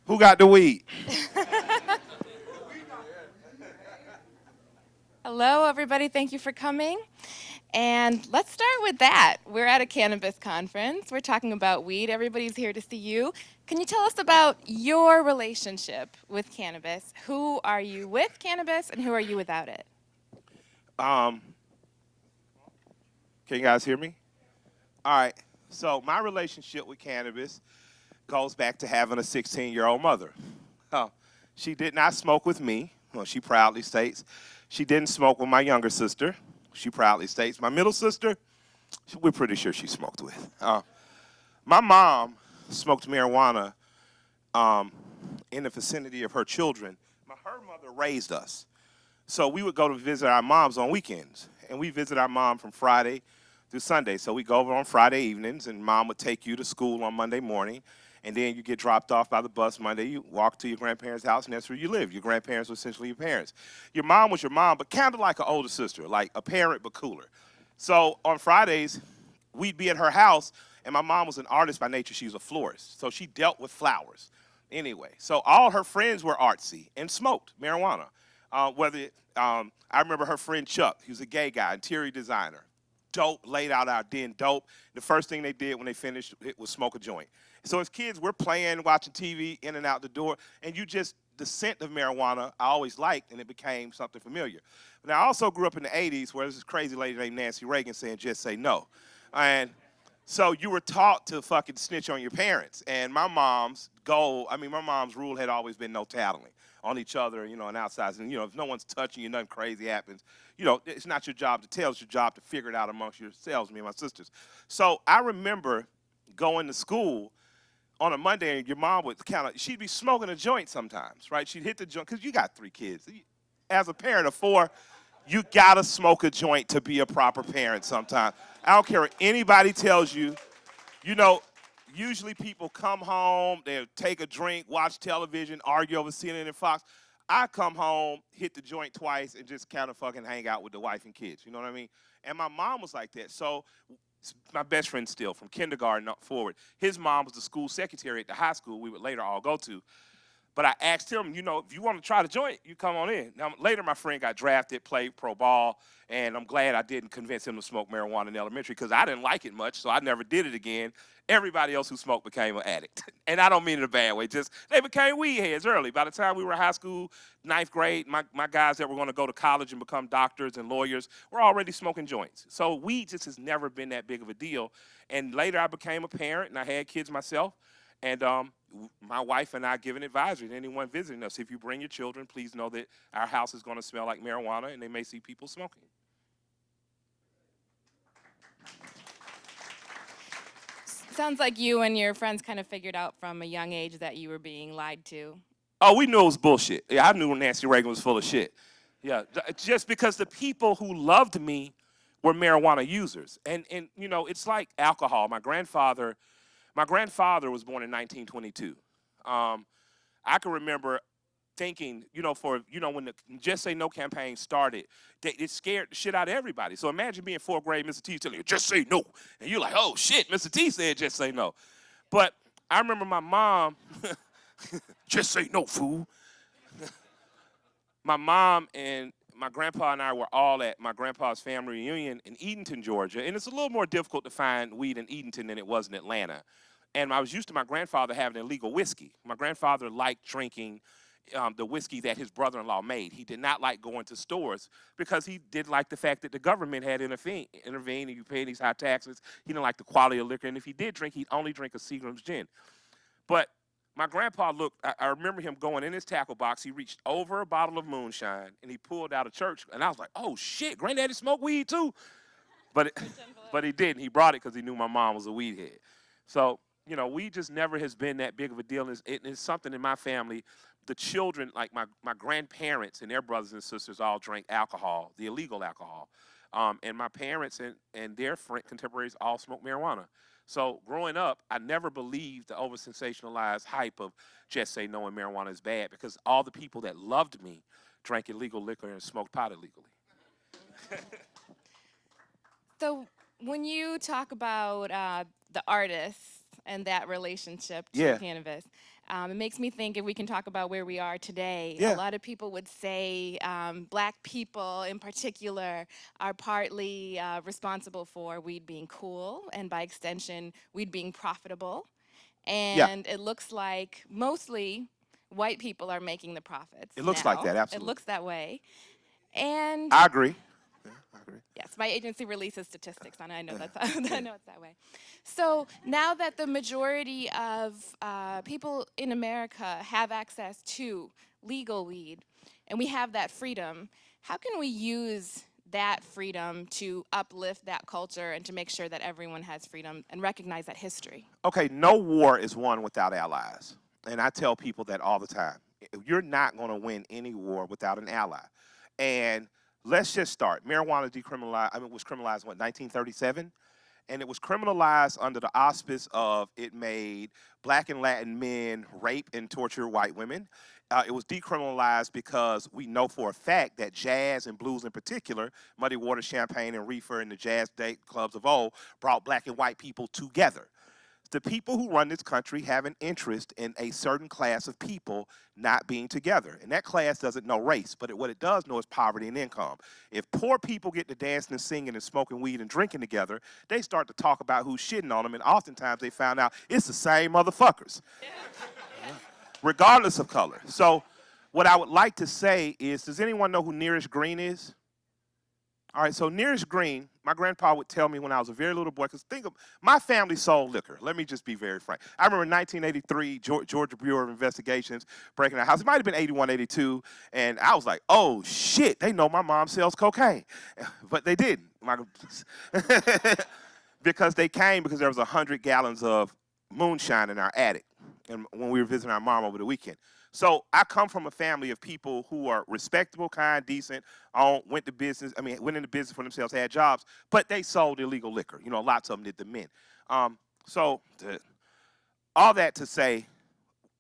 Who got the weed? Hello, everybody. Thank you for coming. And let's start with that. We're at a cannabis conference. We're talking about weed. Everybody's here to see you. Can you tell us about your relationship with cannabis? Who are you with cannabis and who are you without it? Um, can you guys hear me? All right. So my relationship with cannabis goes back to having a 16-year-old mother. Oh, she did not smoke with me. Well, she proudly states. She didn't smoke with my younger sister. She proudly states. My middle sister, we're pretty sure she smoked with. My mom smoked marijuana um, in the vicinity of her children. Her mother raised us. So we would go to visit our moms on weekends. And we visit our mom from Friday through Sunday. So we go over on Friday evenings, and mom would take you to school on Monday morning. And then you get dropped off by the bus Monday. You walk to your grandparents' house, and that's where you live. Your grandparents were essentially your parents. Your mom was your mom, but kind of like an older sister, like a parent, but cooler. So on Fridays, we'd be at her house, and my mom was an artist by nature. She was a florist. So she dealt with flowers. Anyway, so all her friends were artsy and smoked marijuana. I remember her friend Chuck. He was a gay guy, interior designer. Dope, laid out our den, dope. The first thing they did when they finished it was smoke a joint. So as kids, we're playing, watching TV, in and out the door, and the scent of marijuana I always liked, and it became something familiar. But I also grew up in the 80s where there's this crazy lady named Nancy Reagan saying, just say no. And so you were taught to fucking snitch on your parents. And my mom's rule had always been no tattling on each other, and outside. And, if no one's touching you, nothing crazy happens. It's not your job to tell, it's your job to figure it out amongst yourselves, me and my sisters. So I remember going to school on a Monday, and your mom would she'd be smoking a joint sometimes, right? She'd hit the joint, because you got 3 kids. As a parent of 4, you gotta smoke a joint to be a proper parent sometimes. I don't care what anybody tells you. You know, Usually people come home, they'll take a drink, watch television, argue over CNN and Fox. I come home, hit the joint twice, and just kind of fucking hang out with the wife and kids. You know what I mean? And my mom was like that. So my best friend still, from kindergarten forward, his mom was the school secretary at the high school we would later all go to. But I asked him, if you want to try the joint, you come on in. Now, later, my friend got drafted, played pro ball, and I'm glad I didn't convince him to smoke marijuana in elementary, because I didn't like it much, so I never did it again. Everybody else who smoked became an addict. And I don't mean it in a bad way, just they became weed heads early. By the time we were in high school, 9th grade, my guys that were going to go to college and become doctors and lawyers were already smoking joints. So weed just has never been that big of a deal. And later, I became a parent, and I had kids myself. And my wife and I give an advisory to anyone visiting us. If you bring your children, please know that our house is going to smell like marijuana, and they may see people smoking. Sounds like you and your friends kind of figured out from a young age that you were being lied to. Oh, we knew it was bullshit. Yeah, I knew Nancy Reagan was full of shit. Yeah, just because the people who loved me were marijuana users. And it's like alcohol. My grandfather was born in 1922. I can remember thinking, when the Just Say No campaign started, it scared the shit out of everybody. So imagine being 4th grade, Mr. T telling you, just say no. And you're like, oh shit, Mr. T said just say no. But I remember my mom, just say no, fool. My mom and my grandpa and I were all at my grandpa's family reunion in Edenton, Georgia. And it's a little more difficult to find weed in Edenton than it was in Atlanta. And I was used to my grandfather having illegal whiskey. My grandfather liked drinking the whiskey that his brother-in-law made. He did not like going to stores because he didn't like the fact that the government had intervened and you paid these high taxes. He didn't like the quality of liquor. And if he did drink, he'd only drink a Seagram's gin. But my grandpa looked, I remember him going in his tackle box. He reached over a bottle of moonshine, and he pulled out a church. And I was like, oh, shit, granddaddy smoked weed too? But he didn't. He brought it because he knew my mom was a weed head. So, weed just never has been that big of a deal. It's something in my family. The children, like my grandparents and their brothers and sisters all drank alcohol, the illegal alcohol. And my parents and their contemporaries all smoked marijuana. So growing up, I never believed the over-sensationalized hype of just say no and marijuana is bad, because all the people that loved me drank illegal liquor and smoked pot illegally. So when you talk about the artists and that relationship to Yeah. cannabis. It makes me think if we can talk about where we are today, a Yeah. lot of people would say black people in particular are partly responsible for weed being cool and by extension, weed being profitable. Yeah. And it looks like mostly white people are making the profits It looks like now. that, It absolutely. looks that way. And I agree. Yeah, I agree. yes, my agency releases statistics on it. I know that's I Yeah. know it's that way. So now that the majority of people in America have access to legal weed, and we have that freedom, how can we use that freedom to uplift that culture and to make sure that everyone has freedom and recognize that history? Okay, no war is won without allies. And I tell people that all the time. You're not going to win any war without an ally. And let's just start. Marijuana decriminalized, was criminalized, what, 1937? And it was criminalized under the auspice of it made black and Latin men rape and torture white women. It was decriminalized because we know for a fact that jazz and blues in particular, Muddy Waters, Champagne, and Reefer and the jazz day clubs of old brought black and white people together. The people who run this country have an interest in a certain class of people not being together. And that class doesn't know race, but what it does know is poverty and income. If poor people get to dancing and singing and smoking weed and drinking together, they start to talk about who's shitting on them, and oftentimes they found out it's the same motherfuckers, regardless of color. So what I would like to say is, does anyone know who Nearest Green is? All right, so Nearest Green, my grandpa would tell me when I was a very little boy, because think of, my family sold liquor. Let me just be very frank. I remember in 1983, Georgia Bureau of Investigations breaking a house. It might have been 81, 82, and I was like, oh, shit, they know my mom sells cocaine. But they didn't. Because they came because there was 100 gallons of moonshine in our attic and when we were visiting our mom over the weekend. So I come from a family of people who are respectable, kind, decent, went into business for themselves, had jobs, but they sold illegal liquor. You know, lots of them did, the men. All that to say,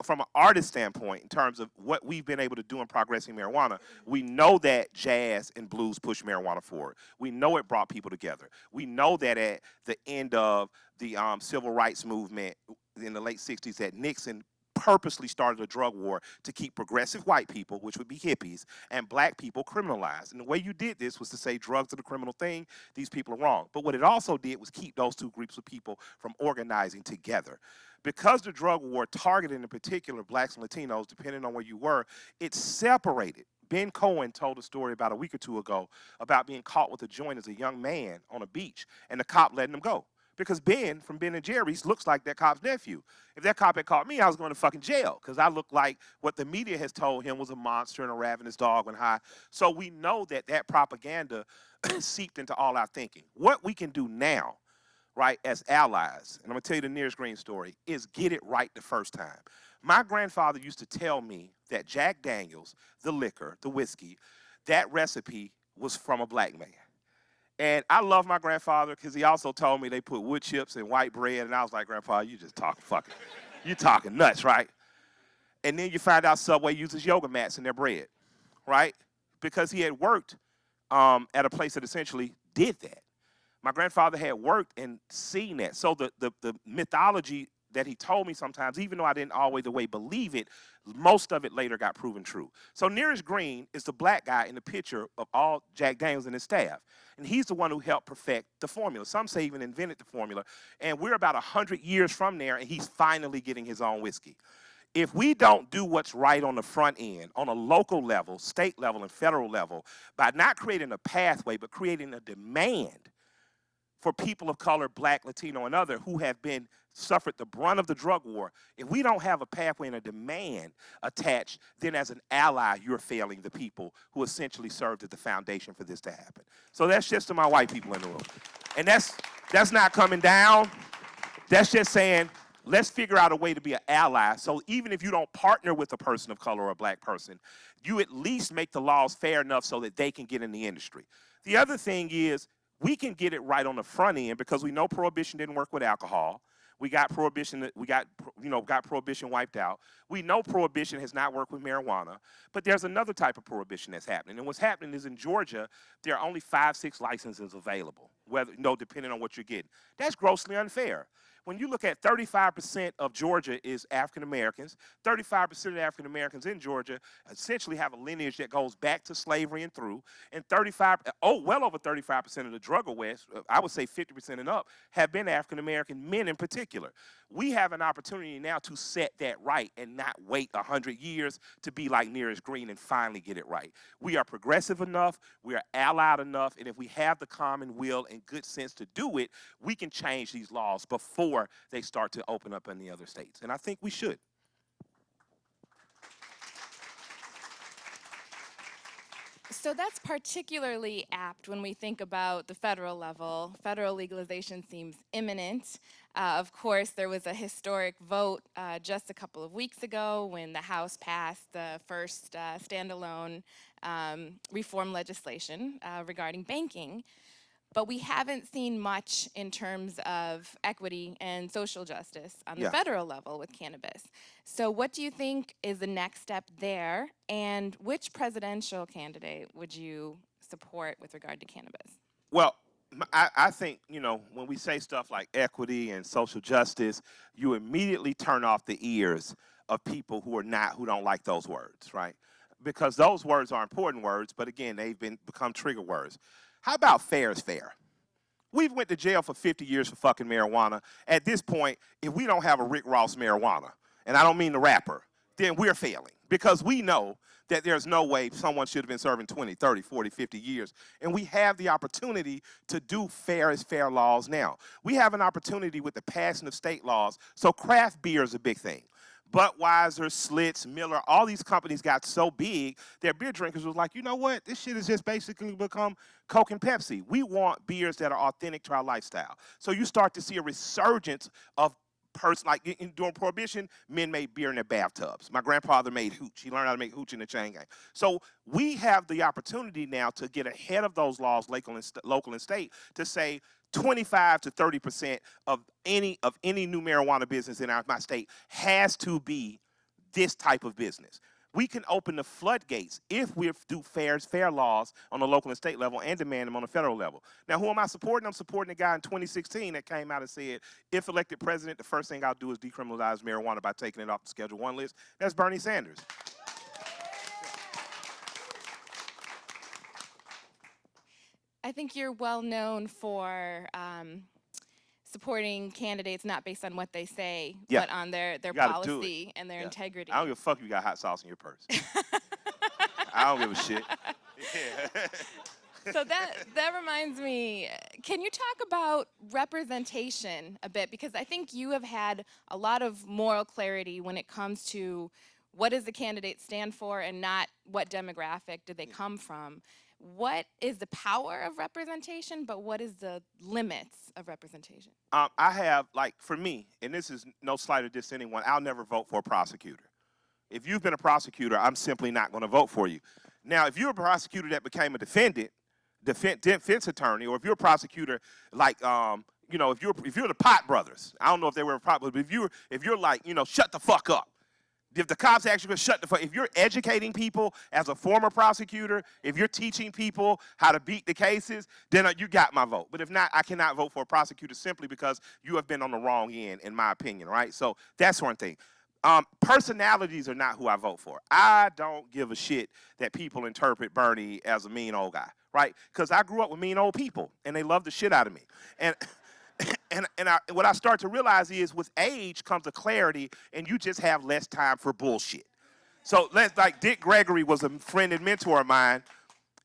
from an artist standpoint, in terms of what we've been able to do in progressing marijuana, we know that jazz and blues pushed marijuana forward. We know it brought people together. We know that at the end of the civil rights movement in the late 60s, that Nixon purposely started a drug war to keep progressive white people, which would be hippies, and black people criminalized. And the way you did this was to say drugs are the criminal thing, these people are wrong. But what it also did was keep those two groups of people from organizing together. Because the drug war targeted in particular blacks and Latinos, depending on where you were, it separated. Ben Cohen told a story about a week or two ago about being caught with a joint as a young man on a beach and the cop letting him go. Because Ben from Ben and Jerry's looks like that cop's nephew. If that cop had caught me, I was going to fucking jail because I looked like what the media has told him was a monster and a ravenous dog when high. So we know that that propaganda seeped into all our thinking. What we can do now, right, as allies, and I'm going to tell you the Nearest Green story, is get it right the first time. My grandfather used to tell me that Jack Daniels, the liquor, the whiskey, that recipe was from a black man. And I love my grandfather because he also told me they put wood chips in white bread. And I was like, Grandpa, you just talking fucking, you talking nuts, right? And then you find out Subway uses yoga mats in their bread, right? Because he had worked at a place that essentially did that. My grandfather had worked and seen that. So the mythology that he told me sometimes, even though I didn't always the way believe it, most of it later got proven true. So Nearest Green is the black guy in the picture of all Jack Daniels and his staff. And he's the one who helped perfect the formula. Some say even invented the formula. And we're about 100 years from there, and he's finally getting his own whiskey. If we don't do what's right on the front end, on a local level, state level, and federal level, by not creating a pathway, but creating a demand for people of color, black, Latino, and other who have been suffered the brunt of the drug war, if we don't have a pathway and a demand attached, then as an ally, you're failing the people who essentially served as the foundation for this to happen. So that's just to my white people in the room. And that's not coming down. That's just saying, let's figure out a way to be an ally. So even if you don't partner with a person of color or a black person, you at least make the laws fair enough so that they can get in the industry. The other thing is, we can get it right on the front end because we know prohibition didn't work with alcohol. We got prohibition, got prohibition wiped out. We know prohibition has not worked with marijuana, but there's another type of prohibition that's happening. And what's happening is in Georgia, there are only 5, 6 licenses available, depending on what you're getting. That's grossly unfair. when you look at 35% of Georgia is African Americans, 35% of African Americans in Georgia essentially have a lineage that goes back to slavery and through, and well over 35% of the drug arrests, I would say 50% and up, have been African American men in particular. We have an opportunity now to set that right and not wait 100 years to be like Nearest Green and finally get it right. We are progressive enough, we are allied enough, and if we have the common will and good sense to do it, we can change these laws before they start to open up in the other states. And I think we should. So that's particularly apt when we think about the federal level. Federal legalization seems imminent. Of course, there was a historic vote just a couple of weeks ago when the House passed the first standalone reform legislation regarding banking. But we haven't seen much in terms of equity and social justice on the federal level with cannabis. So what do you think is the next step there? And which presidential candidate would you support with regard to cannabis? Well, I think, when we say stuff like equity and social justice, you immediately turn off the ears of people who don't like those words, right? Because those words are important words, but again, they've become trigger words. How about fair is fair? We've went to jail for 50 years for fucking marijuana. At this point, if we don't have a Rick Ross marijuana, and I don't mean the rapper, then we're failing. Because we know that there's no way someone should have been serving 20, 30, 40, 50 years. And we have the opportunity to do fair is fair laws now. We have an opportunity with the passing of state laws. So craft beer is a big thing. Budweiser, Schlitz, Miller, all these companies got so big, their beer drinkers was like, you know what? This shit has just basically become Coke and Pepsi. We want beers that are authentic to our lifestyle. So you start to see a resurgence of during Prohibition, men made beer in their bathtubs. My grandfather made hooch. He learned how to make hooch in the chain gang. So we have the opportunity now to get ahead of those laws, local and state, to say 25 to 30% of any new marijuana business in my state has to be this type of business. We can open the floodgates if we do fair laws on the local and state level and demand them on the federal level. Now, who am I supporting? I'm supporting a guy in 2016 that came out and said, if elected president, the first thing I'll do is decriminalize marijuana by taking it off the Schedule I list. That's Bernie Sanders. I think you're well known for supporting candidates not based on what they say, but on their policy and their integrity. I don't give a fuck if you got hot sauce in your purse. I don't give a shit. So that reminds me, can you talk about representation a bit? Because I think you have had a lot of moral clarity when it comes to what does the candidate stand for and not what demographic do they come from. What is the power of representation, but what is the limits of representation? I have, for me, and this is no slight of diss to anyone, I'll never vote for a prosecutor. If you've been a prosecutor, I'm simply not going to vote for you. Now, if you're a prosecutor that became a defense attorney, or if you're a prosecutor if you're the Pot brothers, I don't know if they were a Pot brothers, but if you're like, shut the fuck up. If the cops actually shut the fuck, if you're educating people as a former prosecutor, if you're teaching people how to beat the cases, then you got my vote. But if not, I cannot vote for a prosecutor simply because you have been on the wrong end, in my opinion, right? So that's one thing. Personalities are not who I vote for. I don't give a shit that people interpret Bernie as a mean old guy, right? Because I grew up with mean old people, and they love the shit out of me. What I start to realize is with age comes a clarity, and you just have less time for bullshit. So Dick Gregory was a friend and mentor of mine,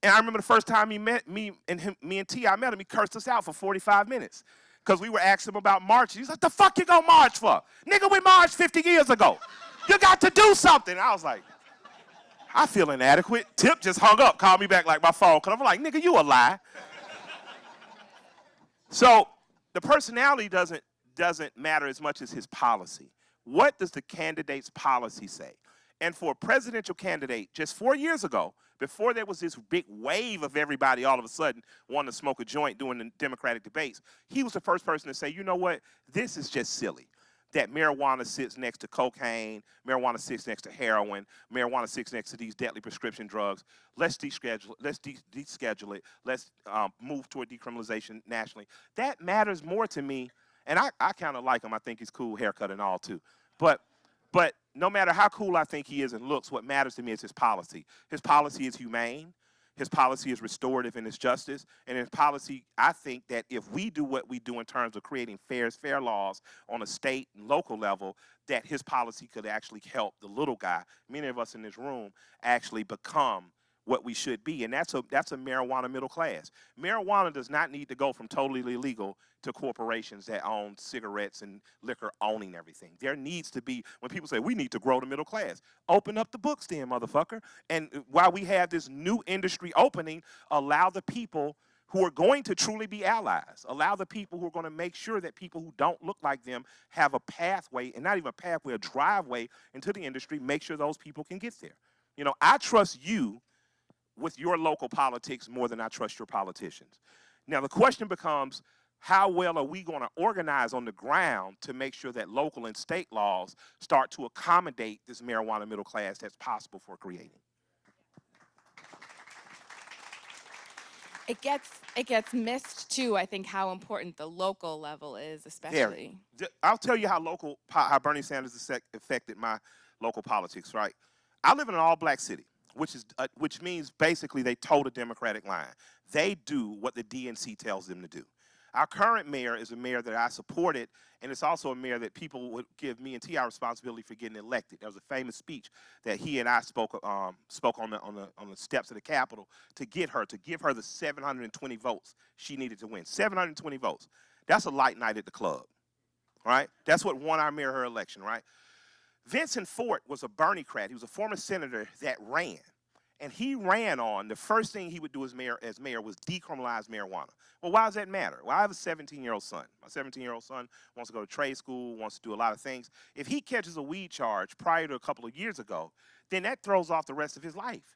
and I remember the first time he met me and T.I. met him, he cursed us out for 45 minutes because we were asking him about marching. He's like, the fuck you gonna march for? Nigga, we marched 50 years ago. You got to do something. I was like, I feel inadequate. Tip just hung up, called me back like my phone, because I'm like, nigga, you a lie. So the personality doesn't matter as much as his policy. What does the candidate's policy say? And for a presidential candidate, just 4 years ago, before there was this big wave of everybody all of a sudden wanting to smoke a joint during the Democratic debates, he was the first person to say, you know what, this is just silly. That marijuana sits next to cocaine, marijuana sits next to heroin, marijuana sits next to these deadly prescription drugs. Let's deschedule it. Let's move toward decriminalization nationally. That matters more to me And I kind of like him. I think he's cool, haircut and all too. But no matter how cool I think he is and looks, what matters to me is his policy. His policy is humane. His policy is restorative in its justice. And his policy, I think that if we do what we do in terms of creating fair laws on a state and local level, that his policy could actually help the little guy, many of us in this room, actually become what we should be. And that's a marijuana middle class. Marijuana does not need to go from totally illegal to corporations that own cigarettes and liquor owning everything. There needs to be, when people say we need to grow the middle class, open up the books then, motherfucker. And while we have this new industry opening, allow the people who are going to truly be allies, allow the people who are going to make sure that people who don't look like them have a pathway, and not even a pathway, a driveway into the industry, make sure those people can get there. You know, I trust you with your local politics more than I trust your politicians. Now the question becomes, how well are we going to organize on the ground to make sure that local and state laws start to accommodate this marijuana middle class that's possible for creating? It gets missed too, I think, how important the local level is, especially. I'll tell you how Bernie Sanders affected my local politics, right? I live in an all-black city, which means basically they toe the Democratic line. They do what the DNC tells them to do. Our current mayor is a mayor that I supported, and it's also a mayor that people would give me and T.I. responsibility for getting elected. There was a famous speech that he and I spoke on the steps of the Capitol to give her the 720 votes she needed to win. 720 votes. That's a light night at the club, right? That's what won our mayor her election, right? Vincent Fort was a Bernie-crat. He was a former senator that ran. And he ran on, the first thing he would do as mayor was decriminalize marijuana. Well, why does that matter? Well, I have a 17-year-old son. My 17-year-old son wants to go to trade school, wants to do a lot of things. If he catches a weed charge prior to a couple of years ago, then that throws off the rest of his life.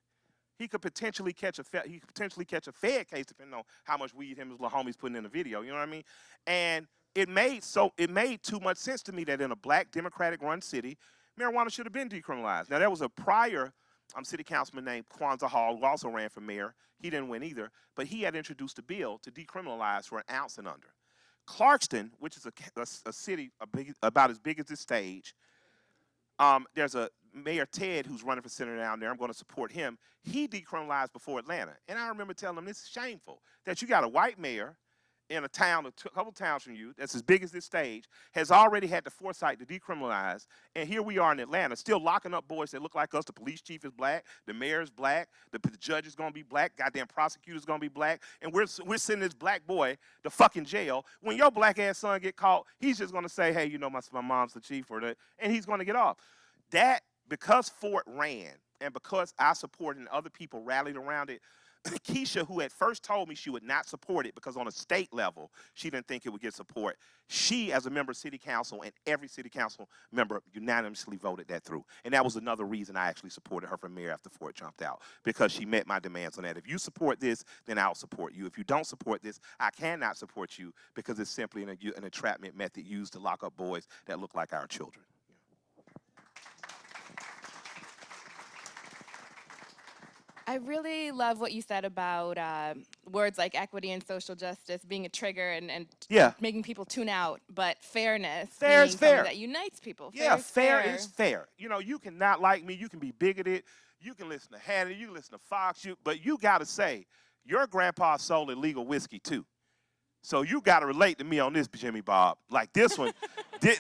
He could potentially catch a Fed case depending on how much weed him and his little homies putting in the video, you know what I mean? And it made too much sense to me that in a black Democratic-run city, marijuana should have been decriminalized. Now, there was a prior city councilman named Kwanzaa Hall, who also ran for mayor. He didn't win either, but he had introduced a bill to decriminalize for an ounce and under. Clarkston, which is a city about as big as this stage, there's a Mayor Ted who's running for senator down there. I'm going to support him. He decriminalized before Atlanta. And I remember telling him, this is shameful that you got a white mayor in a town, a couple towns from you, that's as big as this stage, has already had the foresight to decriminalize, and here we are in Atlanta, still locking up boys that look like us. The police chief is black, the mayor is black, the judge is gonna be black, goddamn prosecutor's gonna be black, and we're sending this black boy to fucking jail. When your black ass son get caught, he's just gonna say, hey, you know, my mom's the chief, and he's gonna get off. That, because Fort ran, and because I supported and other people rallied around it, Keisha, who at first told me she would not support it because on a state level, she didn't think it would get support, she, as a member of city council, and every city council member unanimously voted that through. And that was another reason I actually supported her for mayor after Ford jumped out, because she met my demands on that. If you support this, then I'll support you. If you don't support this, I cannot support you because it's simply an entrapment method used to lock up boys that look like our children. I really love what you said about words like equity and social justice being a trigger and Yeah. making people tune out, but fairness Fair is being something fair. that unites people. Yeah, fair is fair. You know, you can not like me, you can be bigoted, you can listen to Hannity, you can listen to Fox, but you got to say, your grandpa sold illegal whiskey too. So you got to relate to me on this, Jimmy Bob. Like this one,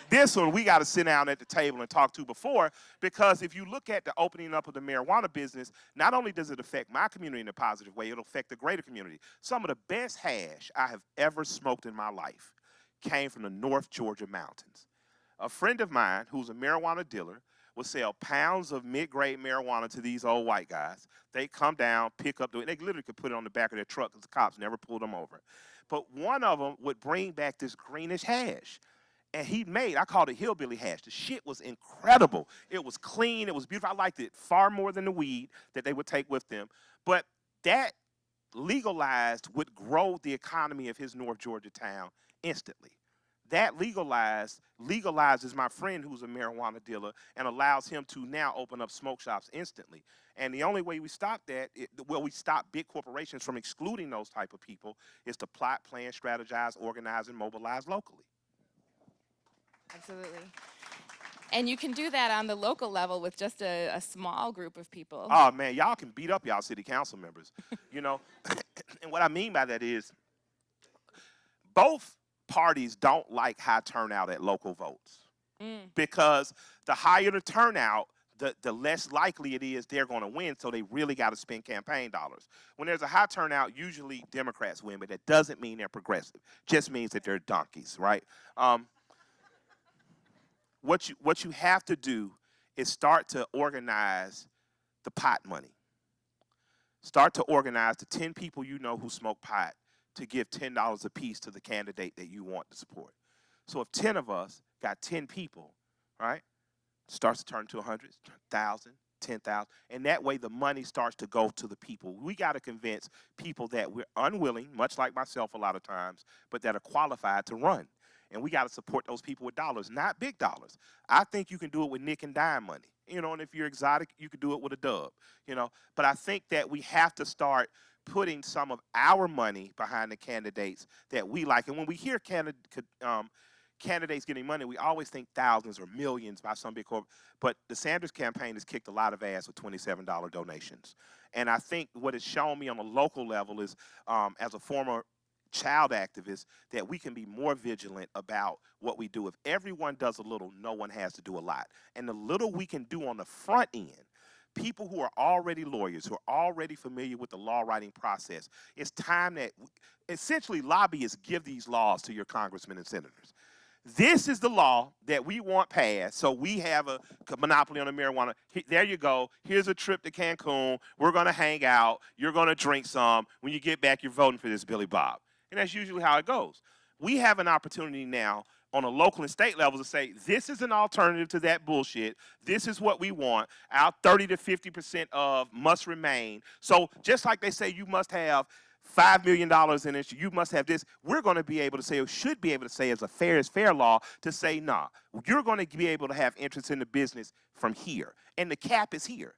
this one we got to sit down at the table and talk to before, because if you look at the opening up of the marijuana business, not only does it affect my community in a positive way, it'll affect the greater community. Some of the best hash I have ever smoked in my life came from the North Georgia mountains. A friend of mine who's a marijuana dealer would sell pounds of mid-grade marijuana to these old white guys. They come down, pick up, they literally could put it on the back of their truck because the cops never pulled them over. But one of them would bring back this greenish hash. And I called it hillbilly hash. The shit was incredible. It was clean, it was beautiful. I liked it far more than the weed that they would take with them. But that legalized would grow the economy of his North Georgia town instantly. That legalizes my friend who's a marijuana dealer and allows him to now open up smoke shops instantly. And the only way we stop that, we stop big corporations from excluding those type of people, is to plot, plan, strategize, organize, and mobilize locally. Absolutely. And you can do that on the local level with just a small group of people. Oh man, y'all can beat up y'all city council members, you know. And what I mean by that is both parties don't like high turnout at local votes because the higher the turnout, the less likely it is they're going to win. So they really got to spend campaign dollars. When there's a high turnout, usually Democrats win, but that doesn't mean they're progressive. Just means that they're donkeys, right? What you have to do is start to organize the pot money. Start to organize the 10 people you know who smoke pot to give $10 a piece to the candidate that you want to support. So if 10 of us got 10 people, right, starts to turn to 100, 1,000, 10,000, and that way the money starts to go to the people. We got to convince people that we're unwilling, much like myself a lot of times, but that are qualified to run. And we got to support those people with dollars, not big dollars. I think you can do it with nick and dime money, you know, and if you're exotic, you can do it with a dub, you know. But I think that we have to start putting some of our money behind the candidates that we like. And when we hear candidates getting money, we always think thousands or millions by some big corp. But the Sanders campaign has kicked a lot of ass with $27 donations. And I think what it's shown me on a local level is, as a former child activist, that we can be more vigilant about what we do. If everyone does a little, no one has to do a lot. And the little we can do on the front end, people who are already lawyers, who are already familiar with the law writing process, it's time that essentially lobbyists give these laws to your congressmen and senators. This is the law that we want passed, so we have a monopoly on the marijuana. There you go. Here's a trip to Cancun. We're going to hang out. You're going to drink some. When you get back, you're voting for this Billy Bob. And that's usually how it goes. We have an opportunity now on a local and state level to say, this is an alternative to that bullshit. This is what we want. Our 30 to 50% of must remain. So just like they say you must have $5 million in it, you must have this. We're going to be able to say, or should be able to say, as a fair is fair law, to say, nah, you're going to be able to have interest in the business from here. And the cap is here.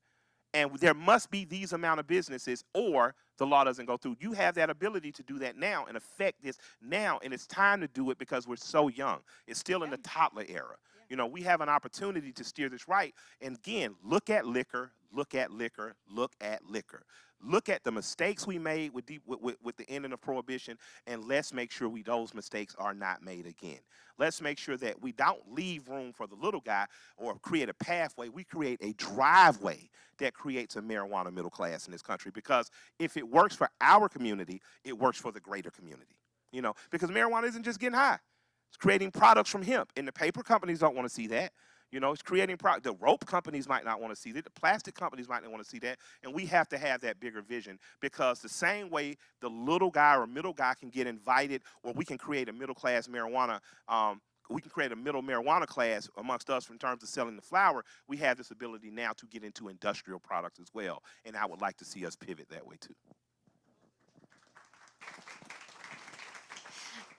And there must be these amount of businesses or the law doesn't go through. You have that ability to do that now and affect this now, and it's time to do it because we're so young. It's still in the toddler era. You know, we have an opportunity to steer this right. And again, look at liquor, look at liquor, look at liquor. Look at the mistakes we made with the ending of prohibition, and let's make sure those mistakes are not made again. Let's make sure that we don't leave room for the little guy or create a pathway. We create a driveway that creates a marijuana middle class in this country, because if it works for our community, it works for the greater community. You know, because marijuana isn't just getting high. It's creating products from hemp, and the paper companies don't want to see that. You know, it's creating product. The rope companies might not want to see that. The plastic companies might not want to see that. And we have to have that bigger vision, because the same way the little guy or middle guy can get invited, or we can create a middle class marijuana, we can create a middle marijuana class amongst us in terms of selling the flower. We have this ability now to get into industrial products as well. And I would like to see us pivot that way too.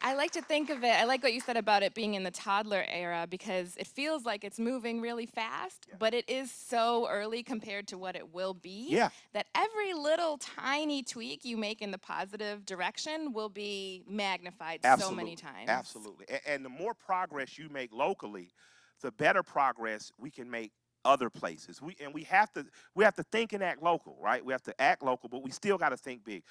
I like to think of it, I like what you said about it being in the toddler era, because it feels like it's moving really fast, but it is so early compared to what it will be, that every little tiny tweak you make in the positive direction will be magnified so many times. Absolutely. And the more progress you make locally, the better progress we can make other places. We have to think and act local, right? We have to act local, but we still got to think big.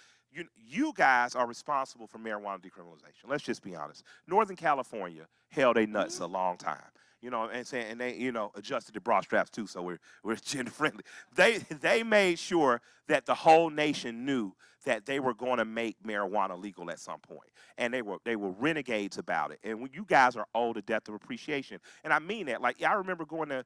You guys are responsible for marijuana decriminalization. Let's just be honest. Northern California held their nuts a long time, you know, and they, you know, adjusted the bra straps too, so we're gender friendly. They made sure that the whole nation knew that they were going to make marijuana legal at some point, and they were renegades about it. And when you guys are owed a debt of appreciation, and I mean that. Like, I remember going to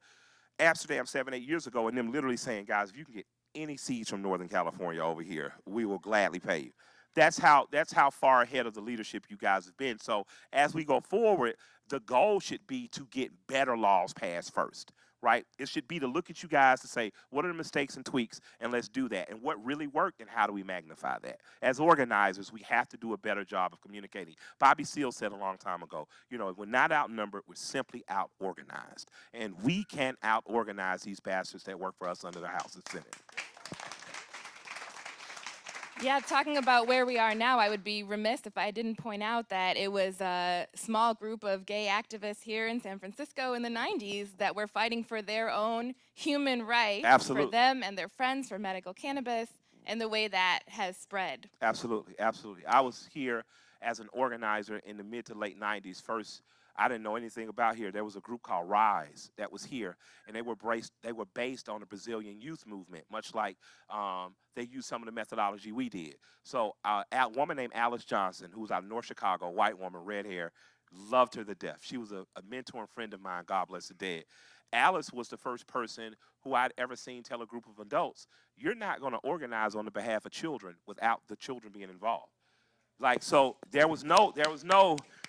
Amsterdam 7-8 years ago, and them literally saying, guys, if you can get any seeds from Northern California over here, we will gladly pay you. That's how far ahead of the leadership you guys have been. So as we go forward, the goal should be to get better laws passed first, right? It should be to look at you guys to say, what are the mistakes and tweaks, and let's do that. And what really worked, and how do we magnify that? As organizers, we have to do a better job of communicating. Bobby Seale said a long time ago, you know, we're not outnumbered, we're simply out-organized. And we can out-organize these bastards that work for us under the House and Senate. Yeah, talking about where we are now, I would be remiss if I didn't point out that it was a small group of gay activists here in San Francisco in the 90s that were fighting for their own human rights for Absolutely. them and their friends for medical cannabis, and the way that has spread. Absolutely, absolutely. I was here as an organizer in the mid to late 90s. First, I didn't know anything about here. There was a group called Rise that was here, and they were based on the Brazilian youth movement, much like they used some of the methodology we did. So a woman named Alice Johnson, who was out of North Chicago, a white woman, red hair, loved her to death. She was a mentor and friend of mine, God bless the dead. Alice was the first person who I'd ever seen tell a group of adults, you're not going to organize on the behalf of children without the children being involved. Like, so there was no,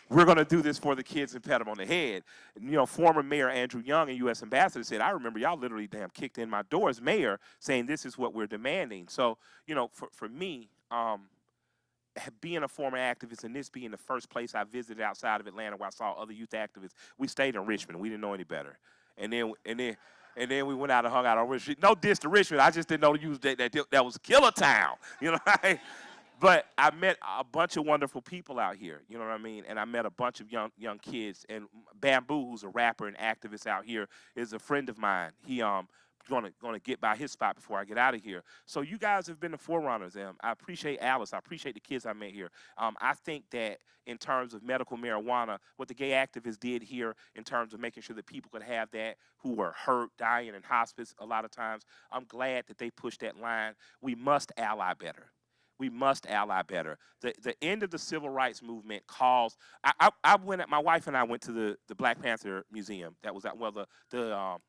we're going to do this for the kids and pat them on the head. And, former Mayor Andrew Young and U.S. Ambassador said, I remember y'all literally damn kicked in my door as mayor saying this is what we're demanding. So, for me, being a former activist and this being the first place I visited outside of Atlanta where I saw other youth activists, we stayed in Richmond. We didn't know any better. And then we went out and hung out on Richmond. No diss to Richmond. I just didn't know to use that was killer town. But I met a bunch of wonderful people out here, you know what I mean? And I met a bunch of young kids. And Bamboo, who's a rapper and activist out here, is a friend of mine. He gonna get by his spot before I get out of here. So you guys have been the forerunners. I appreciate Alice. I appreciate the kids I met here. I think that in terms of medical marijuana, what the gay activists did here in terms of making sure that people could have that who were hurt, dying in hospice a lot of times, I'm glad that they pushed that line. We must ally better. We must ally better. The end of the civil rights movement calls. My wife and I went to the Black Panther Museum. That was at what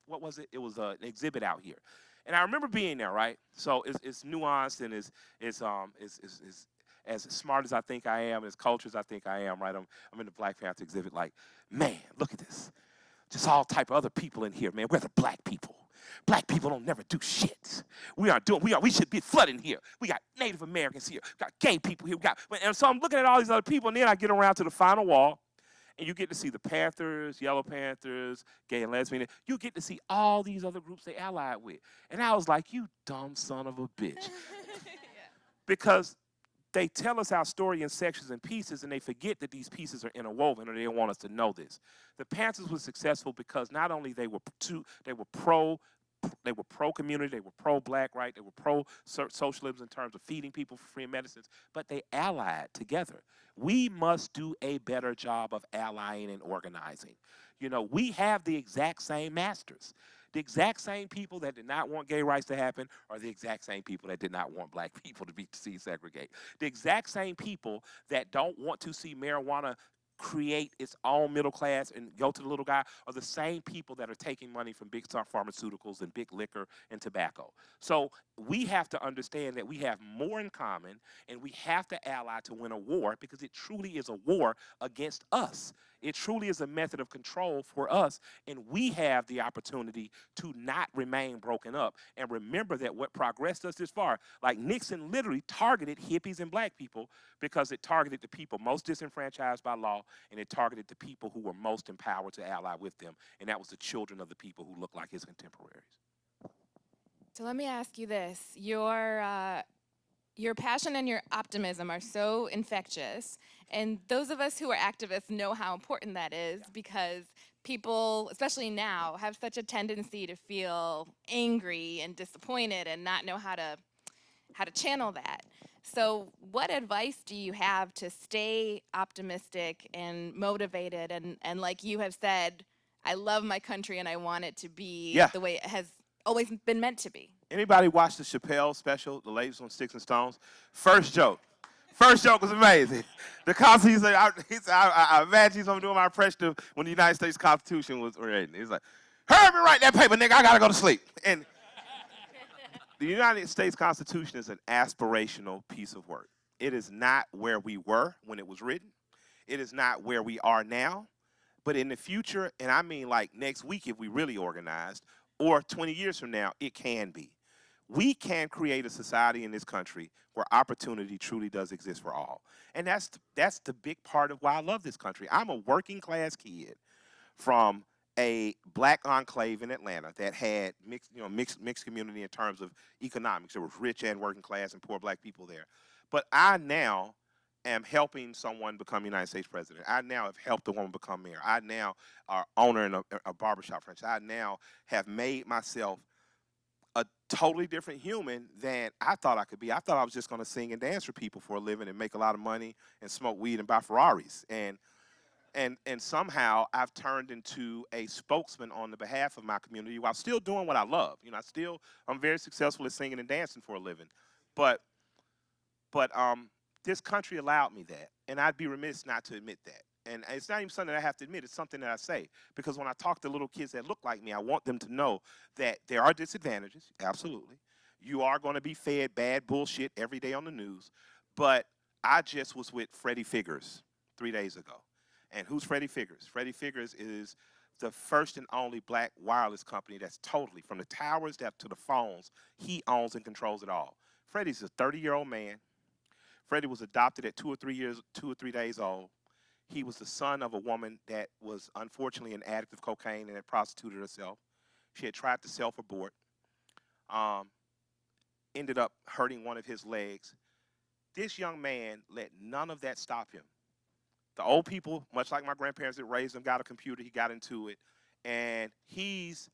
was it? It was an exhibit out here, and I remember being there. Right, so it's nuanced and it's as smart as I think I am, as cultured as I think I am. Right, I'm in the Black Panther exhibit. Like, man, look at this. Just all type of other people in here, man. We're the black people. Black people don't never do shit. We should be flooding here. We got Native Americans here. We got gay people here. And so I'm looking at all these other people, and then I get around to the final wall, and you get to see the Panthers, Yellow Panthers, gay and lesbian. You get to see all these other groups they allied with. And I was like, you dumb son of a bitch. Because they tell us our story in sections and pieces, and they forget that these pieces are interwoven, or they don't want us to know this. The Panthers were successful because not only they were pro-community, they were pro-black, right? They were pro-socialism in terms of feeding people for free medicines, but they allied together. We must do a better job of allying and organizing. We have the exact same masters. The exact same people that did not want gay rights to happen are the exact same people that did not want black people to see segregate. The exact same people that don't want to see marijuana create its own middle class and go to the little guy are the same people that are taking money from big pharmaceuticals and big liquor and tobacco. So we have to understand that we have more in common, and we have to ally to win a war, because it truly is a war against us. It truly is a method of control for us, and we have the opportunity to not remain broken up. And remember that what progressed us this far, like Nixon literally targeted hippies and black people because it targeted the people most disenfranchised by law, and it targeted the people who were most empowered to ally with them, and that was the children of the people who looked like his contemporaries. So let me ask you this. Your passion and your optimism are so infectious, and those of us who are activists know how important that is, because people, especially now, have such a tendency to feel angry and disappointed and not know how to channel that. So what advice do you have to stay optimistic and motivated, and like you have said, I love my country and I want it to be Yeah. the way it has always been meant to be? Anybody watch the Chappelle special, The Latest on Sticks and Stones? First joke was amazing. The Constitution, I imagine he's doing my impression of when the United States Constitution was written. He's like, hurry up and write that paper, nigga, I gotta go to sleep. And the United States Constitution is an aspirational piece of work. It is not where we were when it was written. It is not where we are now. But in the future, and I mean like next week if we really organized, or 20 years from now, it can be. We can create a society in this country where opportunity truly does exist for all. And that's the big part of why I love this country. I'm a working class kid from a black enclave in Atlanta that had mixed community in terms of economics. There was rich and working class and poor black people there. But I now am helping someone become United States president. I now have helped a woman become mayor. I now are owner in a barbershop franchise. I now have made myself a totally different human than I thought I could be. I thought I was just going to sing and dance for people for a living and make a lot of money and smoke weed and buy Ferraris. And somehow I've turned into a spokesman on the behalf of my community while still doing what I love. You know, I'm very successful at singing and dancing for a living. But this country allowed me that, and I'd be remiss not to admit that. And it's not even something that I have to admit, it's something that I say. Because when I talk to little kids that look like me, I want them to know that there are disadvantages, absolutely. You are going to be fed bad bullshit every day on the news. But I just was with Freddie Figures 3 days ago. And who's Freddie Figures? Freddie Figures is the first and only black wireless company that's totally, from the towers down to the phones, he owns and controls it all. Freddie's a 30-year-old man. Freddie was adopted at 2 or 3 days old. He was the son of a woman that was unfortunately an addict of cocaine and had prostituted herself. She had tried to self-abort, ended up hurting one of his legs. This young man let none of that stop him. The old people, much like my grandparents that raised him, got a computer, he got into it, and he's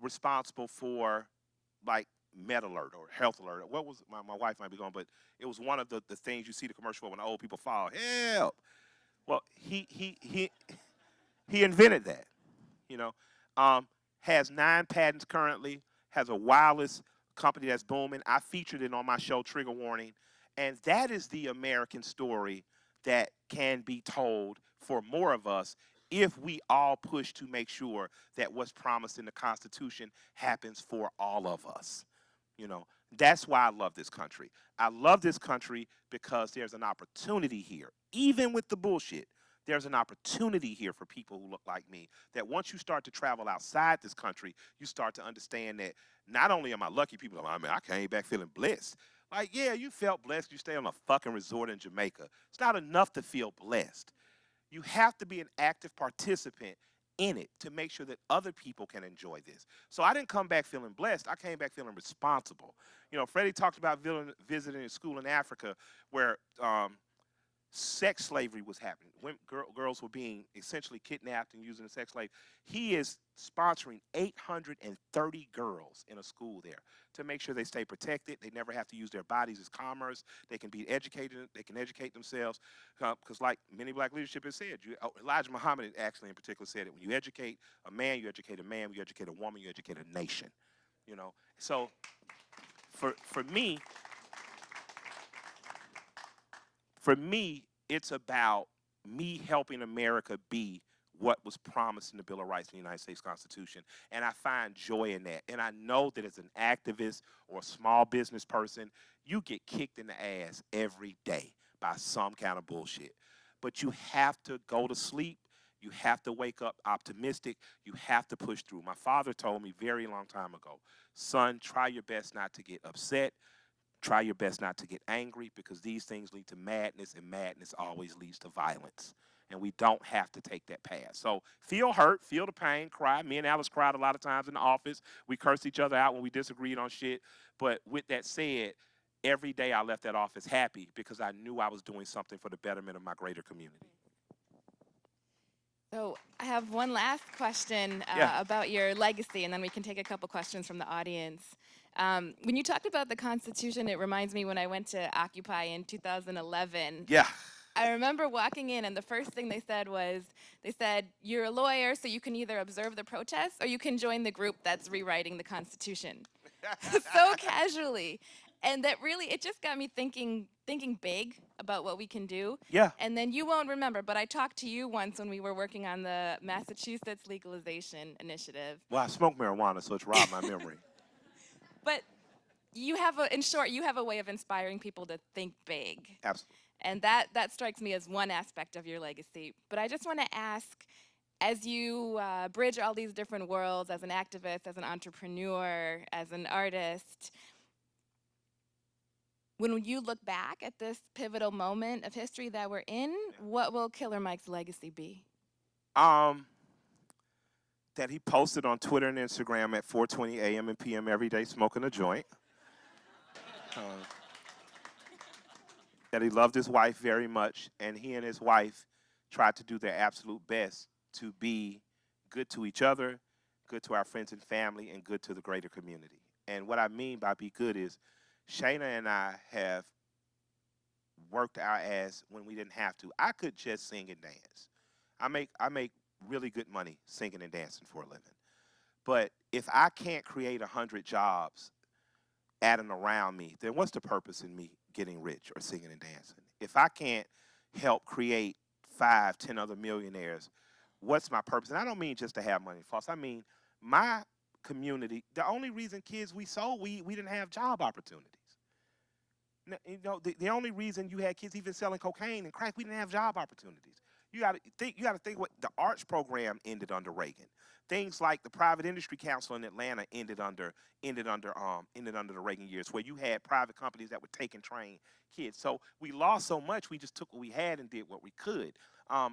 responsible for, like, Med Alert or Health Alert. What was my wife might be going, but it was one of the things you see the commercial for when the old people fall. Help! Well, he invented that, you know. Has 9 patents currently, has a wireless company that's booming. I featured it on my show, Trigger Warning. And that is the American story that can be told for more of us if we all push to make sure that what's promised in the Constitution happens for all of us. You know, that's why I love this country. I love this country because there's an opportunity here, even with the bullshit. There's an opportunity here for people who look like me, that once you start to travel outside this country, you start to understand that not only am I lucky, people are, I mean, I came back feeling blessed. Like, yeah, you felt blessed. You stay on a fucking resort in Jamaica. It's not enough to feel blessed. You have to be an active participant in it to make sure that other people can enjoy this. So I didn't come back feeling blessed. I came back feeling responsible. You know, Freddie talked about visiting a school in Africa where sex slavery was happening. Girls were being essentially kidnapped and used as sex slave. He is sponsoring 830 girls in a school there to make sure they stay protected. They never have to use their bodies as commerce. They can be educated. They can educate themselves. Because like many black leadership has said, Elijah Muhammad actually in particular said it, when you educate a man, you educate a man. When you educate a woman, you educate a nation. You know, so for me, it's about me helping America be what was promised in the Bill of Rights in the United States Constitution. And I find joy in that. And I know that as an activist or a small business person, you get kicked in the ass every day by some kind of bullshit. But you have to go to sleep. You have to wake up optimistic. You have to push through. My father told me very long time ago, son, try your best not to get upset. Try your best not to get angry, because these things lead to madness, and madness always leads to violence. And we don't have to take that path. So feel hurt, feel the pain, cry. Me and Alice cried a lot of times in the office. We cursed each other out when we disagreed on shit. But with that said, every day I left that office happy because I knew I was doing something for the betterment of my greater community. So I have one last question Yeah. about your legacy, and then we can take a couple questions from the audience. When you talked about the Constitution, it reminds me when I went to Occupy in 2011. Yeah. I remember walking in, and the first thing they said was, you're a lawyer, so you can either observe the protests or you can join the group that's rewriting the Constitution. So casually. And that really, it just got me thinking big about what we can do. Yeah. And then you won't remember, but I talked to you once when we were working on the Massachusetts legalization initiative. Well, I smoke marijuana, so it's robbed my memory. But in short, you have a way of inspiring people to think big. Absolutely. And that strikes me as one aspect of your legacy. But I just want to ask, as you bridge all these different worlds, as an activist, as an entrepreneur, as an artist, when you look back at this pivotal moment of history that we're in, what will Killer Mike's legacy be? That he posted on Twitter and Instagram at 4:20 a.m. and p.m. every day smoking a joint. that he loved his wife very much, and he and his wife tried to do their absolute best to be good to each other, good to our friends and family, and good to the greater community. And what I mean by be good is Shayna and I have worked our ass when we didn't have to. I could just sing and dance. I make really good money singing and dancing for a living. But if I can't create 100 jobs at and around me, then what's the purpose in me getting rich or singing and dancing? If I can't help create 5, 10 other millionaires, what's my purpose? And I don't mean just to have money, false. I mean my community. The only reason kids we sold, we didn't have job opportunities. You know, the only reason you had kids even selling cocaine and crack, we didn't have job opportunities. You got to think what the arts program ended under Reagan. Things like the private industry council in Atlanta ended under the Reagan years, where you had private companies that would take and train kids. So we lost so much, we just took what we had and did what we could.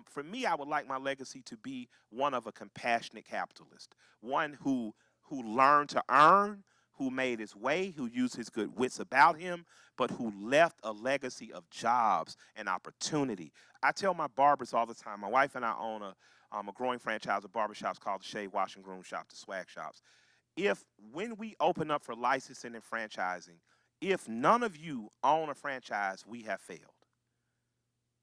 For me, I would like my legacy to be one of a compassionate capitalist, one who learned to earn, who made his way, who used his good wits about him, but who left a legacy of jobs and opportunity. I tell my barbers all the time, my wife and I own a growing franchise of barbershops called the Shave, Wash, and Groom Shop, the Swag Shops. If, when we open up for licensing and franchising, if none of you own a franchise, we have failed.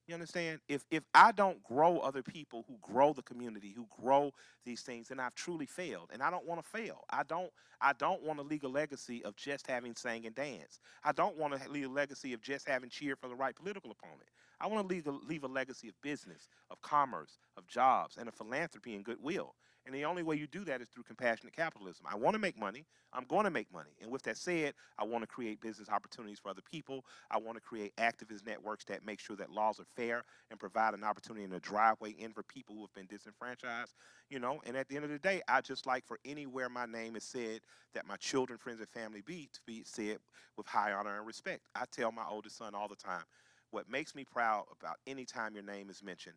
You understand? If I don't grow other people who grow the community, who grow these things, then I've truly failed. And I don't want to fail. I don't want to leave a legacy of just having sang and dance. I don't want to leave a legacy of just having cheered for the right political opponent. I want to leave a legacy of business, of commerce, of jobs, and of philanthropy and goodwill. And the only way you do that is through compassionate capitalism. I want to make money. I'm going to make money. And with that said, I want to create business opportunities for other people. I want to create activist networks that make sure that laws are fair and provide an opportunity and a driveway in for people who have been disenfranchised. You know, and at the end of the day, I just like for anywhere my name is said that my children, friends, and family be to be said with high honor and respect. I tell my oldest son all the time, what makes me proud about any time your name is mentioned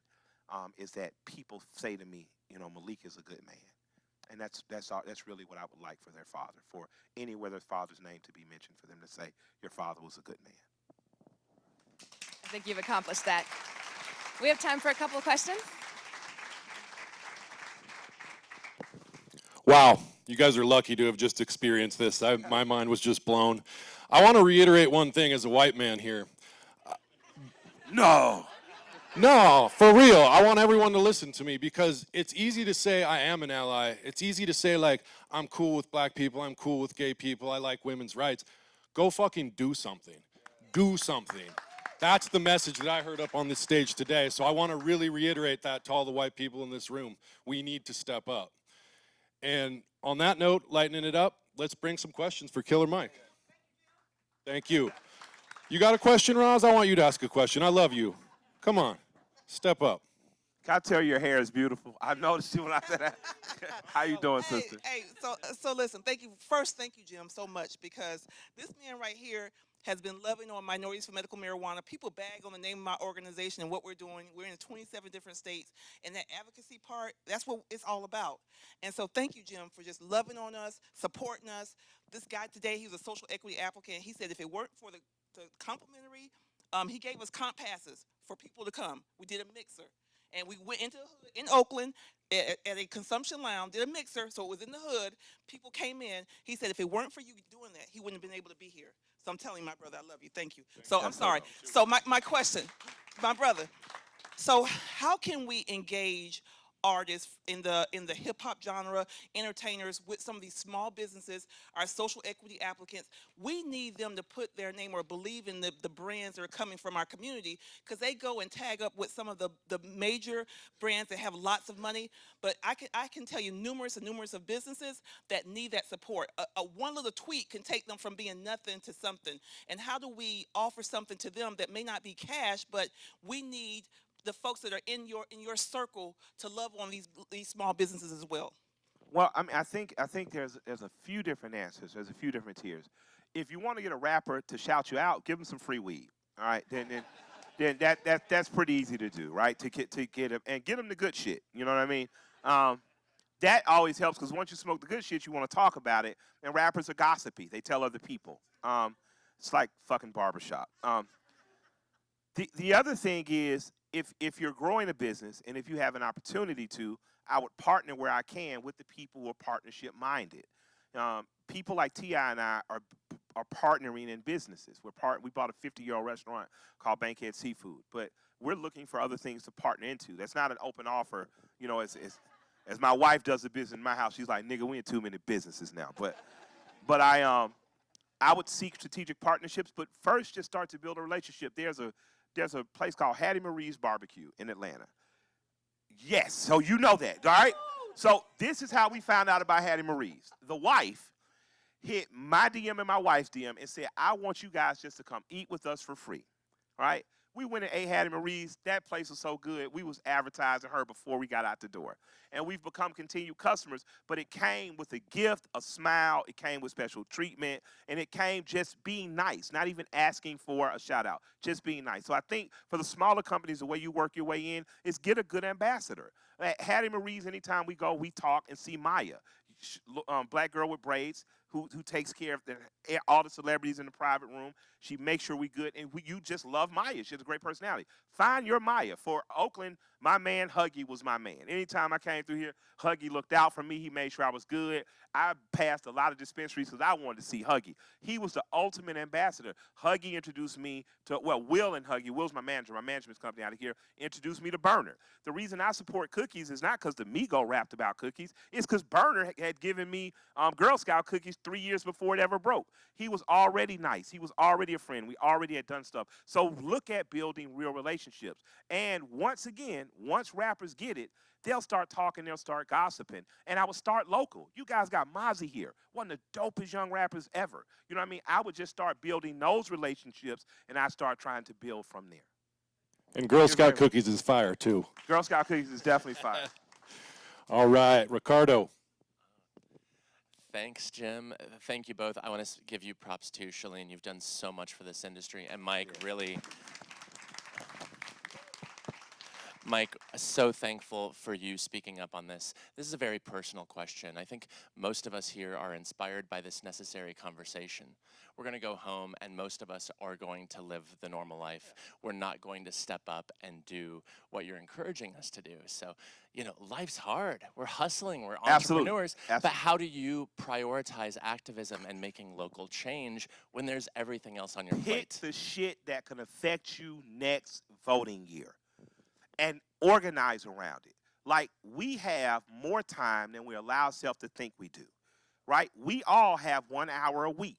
is that people say to me, you know, Malik is a good man. And that's really what I would like for their father, for anywhere their father's name to be mentioned, for them to say, your father was a good man. I think you've accomplished that. We have time for a couple of questions. Wow, you guys are lucky to have just experienced this. My mind was just blown. I want to reiterate one thing as a white man here. No. No, for real. I want everyone to listen to me because it's easy to say I am an ally. It's easy to say, like, I'm cool with black people, I'm cool with gay people, I like women's rights. Go fucking do something. Do something. That's the message that I heard up on this stage today. So I want to really reiterate that to all the white people in this room. We need to step up. And on that note, lightening it up, let's bring some questions for Killer Mike. Thank you. You got a question, Roz? I want you to ask a question. I love you. Come on, step up. Can I tell your hair is beautiful? I noticed you when I said that. How you doing, Hey, sister? hey, so listen, thank you. First, thank you, Jim, so much because this man right here has been loving on minorities for medical marijuana. People bag on the name of my organization and what we're doing. We're in 27 different states, and that advocacy part, that's what it's all about. And so thank you, Jim, for just loving on us, supporting us. This guy today, he was a social equity applicant. He said if it weren't for the complimentary, he gave us comp passes for people to come. We did a mixer. And we went into the hood in Oakland at a consumption lounge, did a mixer, so it was in the hood. People came in. He said if it weren't for you doing that, he wouldn't have been able to be here. So I'm telling you, my brother, I love you. Thank you. So I'm sorry. So my question, my brother, so how can we engage artists in the hip hop genre, entertainers with some of these small businesses, our social equity applicants? We need them to put their name or believe in the brands that are coming from our community because they go and tag up with some of the major brands that have lots of money. But I can tell you numerous and numerous of businesses that need that support. A one little tweet can take them from being nothing to something. And how do we offer something to them that may not be cash, but we need the folks that are in your circle to love on these small businesses as well? Well, I mean, I think there's a few different answers. There's a few different tiers. If you want to get a rapper to shout you out, give him some free weed. All right, then that's pretty easy to do, right? To get him and get him the good shit. You know what I mean? That always helps because once you smoke the good shit, you want to talk about it. And rappers are gossipy; they tell other people. It's like fucking barbershop. The other thing is, if you're growing a business and if you have an opportunity to, I would partner where I can with the people who are partnership minded. People like Ti and I are partnering in businesses. We bought a 50-year-old restaurant called Bankhead Seafood, but we're looking for other things to partner into. That's not an open offer, you know. As my wife does a business in my house, she's like, "Nigga, we in too many businesses now." But I would seek strategic partnerships, but first just start to build a relationship. There's a place called Hattie Marie's Barbecue in Atlanta. Yes, so you know that, all right? So this is how we found out about Hattie Marie's. The wife hit my DM and my wife's DM and said, "I want you guys just to come eat with us for free," right? We went and ate Hattie Marie's. That place was so good. We was advertising her before we got out the door. And we've become continued customers, but it came with a gift, a smile. It came with special treatment, and it came just being nice, not even asking for a shout out, just being nice. So I think for the smaller companies, the way you work your way in is get a good ambassador. At Hattie Marie's, anytime we go, we talk and see Maya, black girl with braids, who takes care of all the celebrities in the private room. She makes sure we good, and you just love Maya. She has a great personality. Find your Maya. For Oakland, my man Huggy was my man. Anytime I came through here, Huggy looked out for me. He made sure I was good. I passed a lot of dispensaries because I wanted to see Huggy. He was the ultimate ambassador. Huggy introduced me to, Will and Huggy, Will's my manager, my management company out of here, introduced me to Burner. The reason I support cookies is not because the Migo rapped about cookies. It's because Burner had given me Girl Scout cookies 3 years before it ever broke. He was already nice. He was already a friend. We already had done stuff. So look at building real relationships. And once again, once rappers get it, they'll start talking, they'll start gossiping. And I would start local. You guys got Mozzie here, one of the dopest young rappers ever. You know what I mean? I would just start building those relationships, and I start trying to build from there. And Girl Scout cookies is fire, too. Girl Scout cookies is definitely fire. All right, Ricardo. Thanks, Jim. Thank you both. I want to give you props too, Shaleen. You've done so much for this industry. And Mike, really, Mike, so thankful for you speaking up on this. This is a very personal question. I think most of us here are inspired by this necessary conversation. We're going to go home, and most of us are going to live the normal life. We're not going to step up and do what you're encouraging us to do. So, you know, life's hard. We're hustling. We're entrepreneurs. Absolutely. But how do you prioritize activism and making local change when there's everything else on your plate? Pick the shit that can affect you next voting year and organize around it. Like, we have more time than we allow ourselves to think we do, right? We all have 1 hour a week.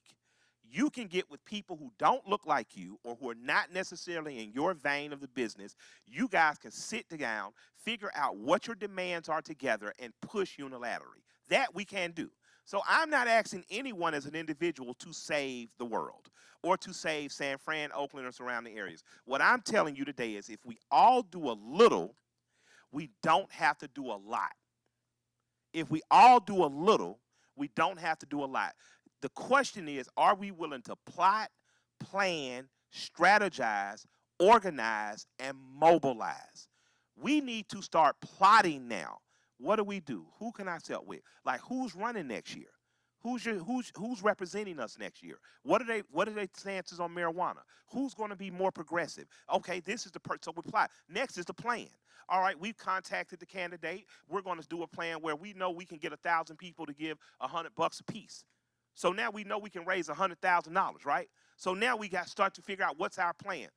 You can get with people who don't look like you or who are not necessarily in your vein of the business. You guys can sit down, figure out what your demands are together, and push unilaterally. That we can do. So I'm not asking anyone as an individual to save the world or to save San Fran, Oakland, or surrounding areas. What I'm telling you today is if we all do a little, we don't have to do a lot. If we all do a little, we don't have to do a lot. The question is, are we willing to plot, plan, strategize, organize, and mobilize? We need to start plotting now. What do? Who can I sell with? Like, who's running next year? Who's representing us next year? What are their stances on marijuana? Who's going to be more progressive? Okay, this is the so we plot. Next is the plan. All right, we've contacted the candidate. We're going to do a plan where we know we can get 1,000 people to give $100 a piece. So now we know we can raise $100,000, right? So now we got to start to figure out what's our plan.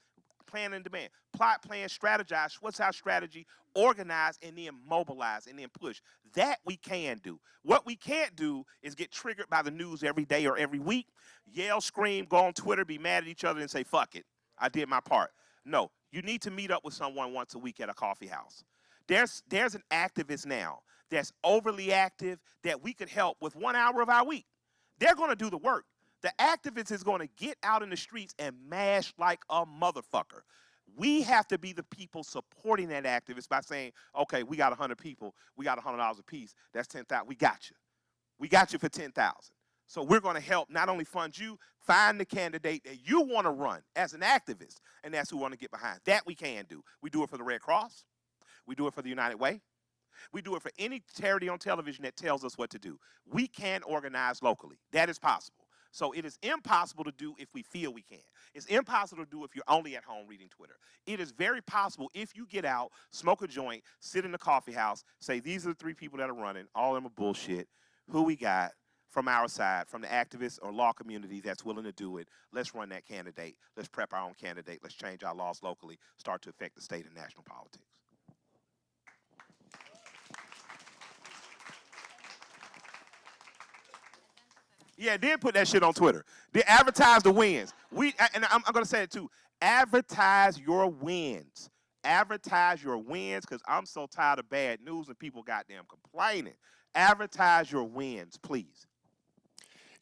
Plan and demand. Plot, plan, strategize. What's our strategy? Organize, and then mobilize, and then push. That we can do. What we can't do is get triggered by the news every day or every week, yell, scream, go on Twitter, be mad at each other, and say, fuck it, I did my part. No, you need to meet up with someone once a week at a coffee house. There's an activist now that's overly active that we could help with 1 hour of our week. They're going to do the work. The activist is going to get out in the streets and mash like a motherfucker. We have to be the people supporting that activist by saying, okay, we got 100 people. We got $100 a piece. That's 10,000. We got you. We got you for 10,000. So we're going to help not only fund you, find the candidate that you want to run as an activist, and that's who we want to get behind. That we can do. We do it for the Red Cross. We do it for the United Way. We do it for any charity on television that tells us what to do. We can organize locally. That is possible. So it is impossible to do if we feel we can. It's impossible to do if you're only at home reading Twitter. It is very possible if you get out, smoke a joint, sit in the coffee house, say these are the 3 people that are running, all of them are bullshit, who we got from our side, from the activist or law community that's willing to do it. Let's run that candidate. Let's prep our own candidate. Let's change our laws locally, start to affect the state and national politics. Yeah, then put that shit on Twitter. Then advertise the wins. I'm gonna say it too. Advertise your wins. Advertise your wins, because I'm so tired of bad news and people goddamn complaining. Advertise your wins, please.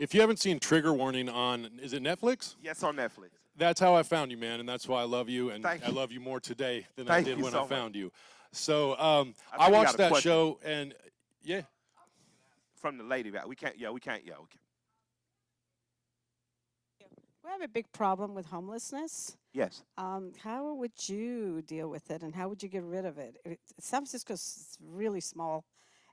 If you haven't seen Trigger Warning on, is it Netflix? Yes, on Netflix. That's how I found you, man, and that's why I love you, and Thank I you. love you more today than I Thank did you when so I much. found you. So I we got watched a that question. show, and yeah. From the lady back. We can't. We have a big problem with homelessness. Yes. How would you deal with it, and how would you get rid of it? San Francisco's really small,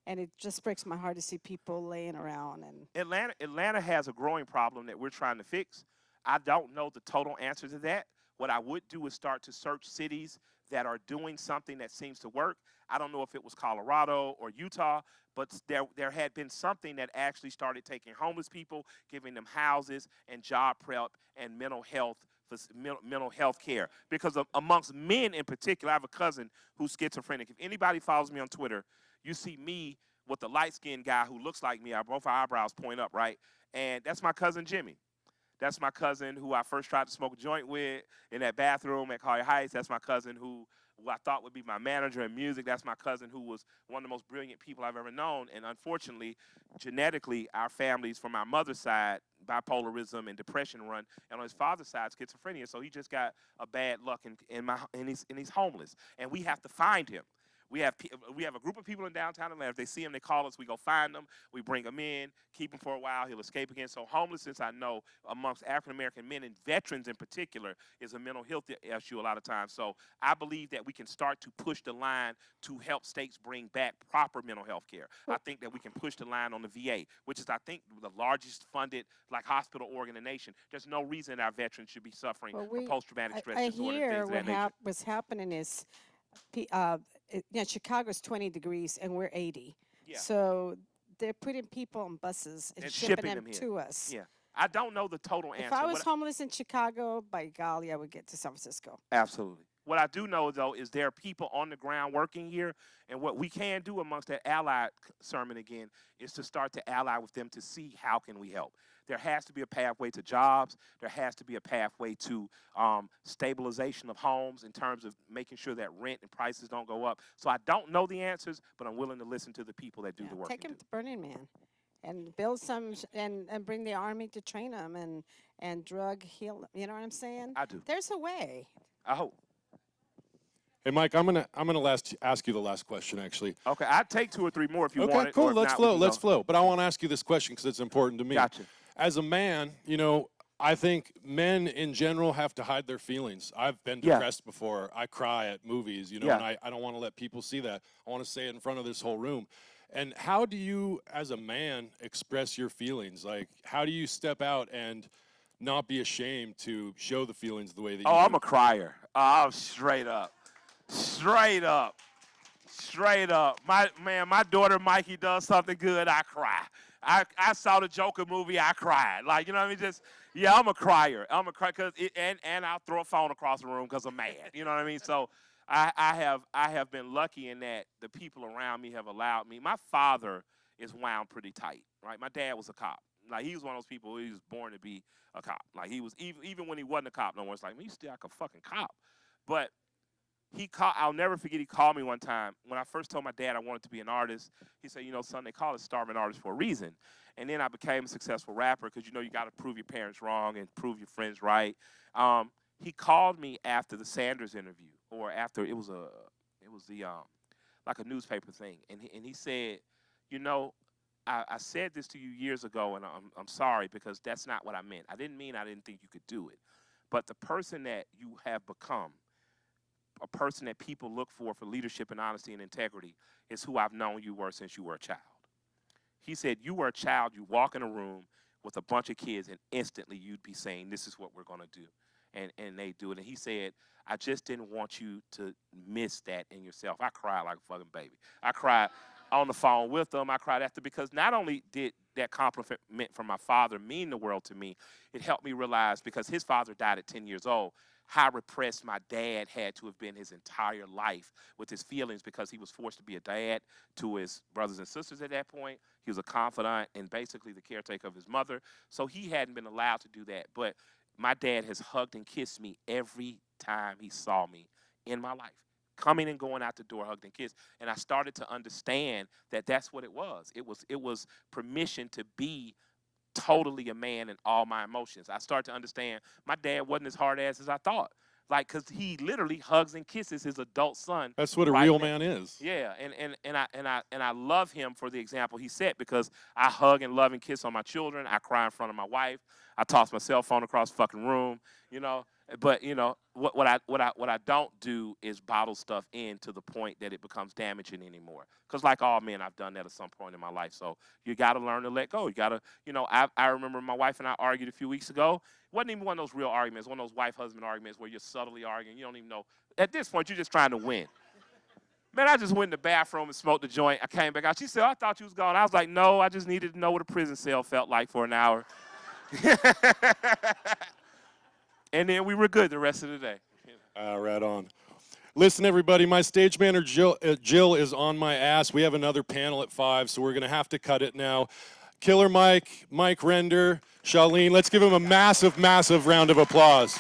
and it just breaks my heart to see people laying around. And Atlanta has a growing problem that we're trying to fix. I don't know the total answer to that. What I would do is start to search cities that are doing something that seems to work. I don't know if it was Colorado or Utah, but there had been something that actually started taking homeless people, giving them houses and job prep and mental health care. Because amongst men in particular, I have a cousin who's schizophrenic. If anybody follows me on Twitter, you see me with the light-skinned guy who looks like me. Both our eyebrows point up, right? And that's my cousin Jimmy. That's my cousin who I first tried to smoke a joint with in that bathroom at Collier Heights. That's my cousin who I thought would be my manager in music. That's my cousin who was one of the most brilliant people I've ever known. And unfortunately, genetically, our families from our mother's side, bipolarism and depression run, and on his father's side, schizophrenia. So he just got a bad luck, and he's homeless. And we have to find him. We have a group of people in downtown Atlanta. If they see him, they call us. We go find them. We bring him in, keep him for a while. He'll escape again. So homelessness, I know, amongst African-American men and veterans in particular, is a mental health issue a lot of times. So I believe that we can start to push the line to help states bring back proper mental health care. I think that we can push the line on the VA, which is, I think, the largest funded hospital organ in the nation. There's no reason our veterans should be suffering from post-traumatic stress disorder and things of that nature. what's happening is, Chicago's 20 degrees and we're 80. Yeah. So they're putting people on buses and shipping them here to us. Yeah. I don't know the total answer. If I was homeless in Chicago, by golly, I would get to San Francisco. Absolutely. What I do know, though, is there are people on the ground working here, and what we can do amongst that ally sermon again is to start to ally with them to see how can we help. There has to be a pathway to jobs. There has to be a pathway to stabilization of homes in terms of making sure that rent and prices don't go up. So I don't know the answers, but I'm willing to listen to the people that do the work. Take them to Burning Man and build some, and bring the army to train them and drug heal them. You know what I'm saying? I do. There's a way. I hope. Hey, Mike, I'm gonna ask you the last question, actually. Okay, I'd take 2 or 3 more if you want it. Okay, cool. Or if Let's not, flow. we Let's can go. flow. But I want to ask you this question because it's important to me. Gotcha. As a man, I think men in general have to hide their feelings. I've been Yeah. depressed before. I cry at movies, and I don't want to let people see that. I want to say it in front of this whole room. And how do you, as a man, express your feelings? Like, how do you step out and not be ashamed to show the feelings the way that you do? Oh, I'm a crier. Oh, straight up. Straight up. Straight up. My daughter Mikey does something good, I cry. I saw the Joker movie, I cried. Like, you know what I mean? I'm a crier. I'm a crier, and I'll throw a phone across the room because I'm mad. You know what I mean? So I have been lucky in that the people around me have allowed me. My father is wound pretty tight, right? My dad was a cop. Like, he was one of those people who was born to be a cop. Like, he was, even when he wasn't a cop, no one's like, man, you still like a fucking cop. But I'll never forget, he called me one time. When I first told my dad I wanted to be an artist, he said, son, they call us starving artists for a reason. And then I became a successful rapper because, you got to prove your parents wrong and prove your friends right. He called me after the Sanders interview, or after it was like a newspaper thing. And he said, I said this to you years ago, and I'm sorry because that's not what I meant. I didn't mean I didn't think you could do it. But the person that you have become, a person that people look for leadership and honesty and integrity, is who I've known you were since you were a child. He said, you were a child, you walk in a room with a bunch of kids, and instantly you'd be saying, this is what we're going to do. And they do it. And he said, I just didn't want you to miss that in yourself. I cried like a fucking baby. I cried on the phone with them. I cried after, because not only did that compliment from my father mean the world to me, it helped me realize, because his father died at 10 years old, how repressed my dad had to have been his entire life with his feelings, because he was forced to be a dad to his brothers and sisters at that point. He was a confidant and basically the caretaker of his mother. So he hadn't been allowed to do that. But my dad has hugged and kissed me every time he saw me in my life, coming and going out the door, hugged and kissed. And I started to understand that that's what it was. It was permission to be totally a man in all my emotions. I started to understand my dad wasn't as hard ass as I thought. Like, because he literally hugs and kisses his adult son. That's what a real man is. Yeah, and I love him for the example he set, because I hug and love and kiss on my children. I cry in front of my wife. I toss my cell phone across the fucking room, you know. But you know what I don't do is bottle stuff in to the point that it becomes damaging anymore. Because like all men, I've done that at some point in my life. So you got to learn to let go. You got to, you know, I remember my wife and I argued a few weeks ago. It wasn't even one of those real arguments, one of those wife-husband arguments where you're subtly arguing. You don't even know. At this point, you're just trying to win. Man, I just went in the bathroom and smoked the joint. I came back out. She said, I thought you was gone. I was like, no, I just needed to know what a prison cell felt like for an hour. And then we were good the rest of the day. Right on. Listen, everybody, my stage manager, Jill, is on my ass. We have another panel at 5, so we're going to have to cut it now. Killer Mike, Mike Render, Shaleen, let's give him a massive, massive round of applause.